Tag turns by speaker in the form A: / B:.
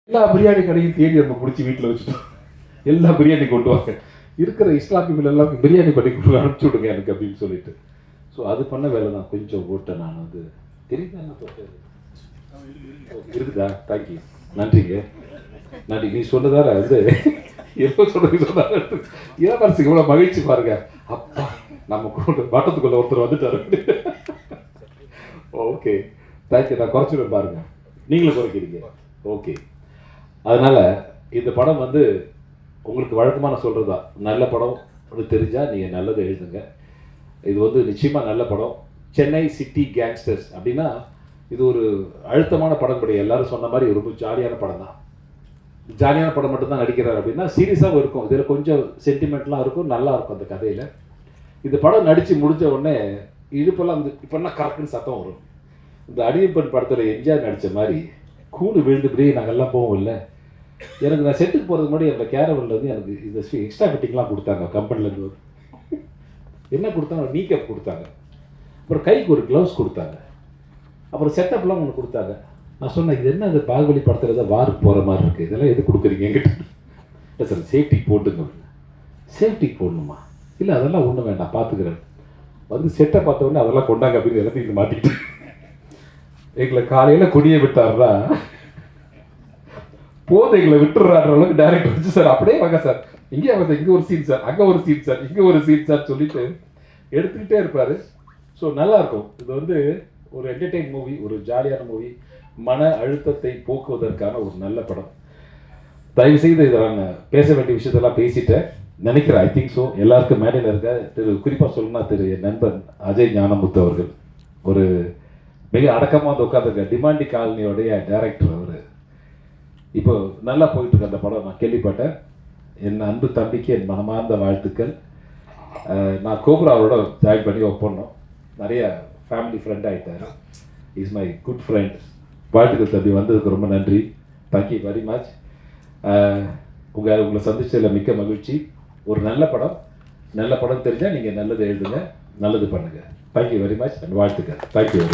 A: எல்லா பிரியாணி கடையும் தேடி நம்ம பிடிச்சி வீட்டில் வச்சுட்டோம். எல்லா பிரியாணி கொண்டு வாங்க, இருக்கிற இஸ்லாமிய எல்லாம் பிரியாணி பண்ணி கொண்டு அனுப்பிச்சி விடுங்க எனக்கு அப்படின்னு சொல்லிட்டு. ஸோ அது பண்ண வேலை தான். கொஞ்சம் ஓட்டேன் நான் வந்து தெரியுதா என்ன போட்டது இருக்குதா? தேங்க்யூ, நன்றிங்க, நன்றி. நீ சொன்னதால வந்து எப்போ சொன்னதால ஏன் மனசுக்கு இவ்வளோ மகிழ்ச்சி பாருங்க. அப்பா நம்ம வட்டத்துக்குள்ள ஒருத்தர் வந்துட்டாரு. Okay, thank you. நான் குறைச்சிடுவேன் பாருங்க, நீங்களும் குறைக்கிறீங்க. ஓகே, அதனால இந்த படம் வந்து உங்களுக்கு வழக்கமான சொல்றதா, நல்ல படம் தெரிஞ்சால் நீங்கள் நல்லதை எழுதுங்க. இது வந்து நிச்சயமாக நல்ல படம். சென்னை சிட்டி கேங்ஸ்டர்ஸ் அப்படின்னா இது ஒரு அழுத்தமான படம் கிடையாது. எல்லாரும் சொன்ன மாதிரி ரொம்ப ஜாலியான படம் தான். ஜாலியான படம் மட்டும்தான் நடிக்கிறார் அப்படின்னா சீரியஸாகவும் இருக்கும். இதில் கொஞ்சம் சென்டிமெண்ட்லாம் இருக்கும், நல்லா இருக்கும் அந்த கதையில். இந்த படம் நடித்து முடிஞ்ச உடனே இடுப்பெல்லாம் வந்து இப்போல்லாம் கரெக்டுன்னு சத்தம் வரும். இந்த அடியப்பன் படத்தில் எம்ஜிஆர் நடித்த மாதிரி கூடு விழுந்துபடியே நாங்கள்லாம் போவோம் இல்லை. எனக்கு நான் செட்டுக்கு போகிறதுக்கு முன்னாடி அந்த கேரவனில் வந்து எனக்கு இந்த எக்ஸ்ட்ரா ஃபிட்டிங்லாம் கொடுத்தாங்க கம்பெனிலேருந்து. என்ன கொடுத்தாங்க? நீ கேப் கொடுத்தாங்க, அப்புறம் கைக்கு ஒரு க்ளவுஸ் கொடுத்தாங்க, அப்புறம் செட்டப்லாம் ஒன்று கொடுத்தாங்க. நான் சொன்னேன், இது என்ன, அது பாகுபலி படத்தில் தான் வாருக்கு போகிற மாதிரி இருக்குது, இதெல்லாம் எது கொடுக்குறீங்க என்கிட்ட? இல்லை சார், சேஃப்டிக்கு போட்டுங்க. சேஃப்டிக்கு போடணுமா? இல்லை அதெல்லாம் ஒன்றும் வேண்டாம், பார்த்துக்கிறேன். வந்து செட்டை பார்த்த உடனே அதெல்லாம் கொண்டாங்க அப்படின்னு எல்லாத்தையும் இங்கே மாட்டிக்கிட்டு எங்களை காலையில் கொடியை விட்டார்னா போதை எங்களை விட்டுறாரு அளவுக்கு டைரக்டர் வச்சு, சார் அப்படியே வாங்க சார், இங்கே வாங்க, இங்கே ஒரு சீன் சார், அங்கே ஒரு சீன் சார், இங்கே ஒரு சீன் சார் சொல்லிட்டு எடுத்துக்கிட்டே இருப்பார். ஸோ நல்லாயிருக்கும். இது வந்து ஒரு என்டர்டெயின் மூவி, ஒரு ஜாலியான மூவி, மன அழுத்தத்தை போக்குவதற்கான ஒரு நல்ல படம். தயவுசெய்து இதை நான் பேச வேண்டிய விஷயத்தெல்லாம் பேசிட்டேன் நினைக்கிறேன். I think so. எல்லாருக்கும் மேடையில் இருக்க குறிப்பாக சொல்லணும்னா என் நண்பன் அஜய் ஞானமுத்து அவர்கள் ஒரு மிக அடக்கமாக வந்து உட்காந்துருக்க டிமாண்டி காலனியோடைய டைரக்டர். அவர் இப்போ நல்லா போயிட்டு இருக்க அந்த படம் நான் கேள்விப்பட்டேன். என் அன்பு தம்பிக்கு என் மனமார்ந்த வாழ்த்துக்கள். நான் கோபுராவோட ஜாயின் பண்ணி ஒர்க் பண்ணோம். நிறைய ஃபேமிலி ஃப்ரெண்ட் ஆகிட்டார். Is my good friend. வாழ்த்துக்கள் தம்பி, வந்ததுக்கு ரொம்ப நன்றி. Thank you very much. உங்களை சந்திச்சதில் மிக்க மகிழ்ச்சி. ஒரு நல்ல படம் தெரிஞ்சால் நீங்கள் நல்லது எழுதுங்க, நல்லது பண்ணுங்கள். தேங்க்யூ வெரி மச் அண்ட் வாழ்த்துக்கள். தேங்க்யூ.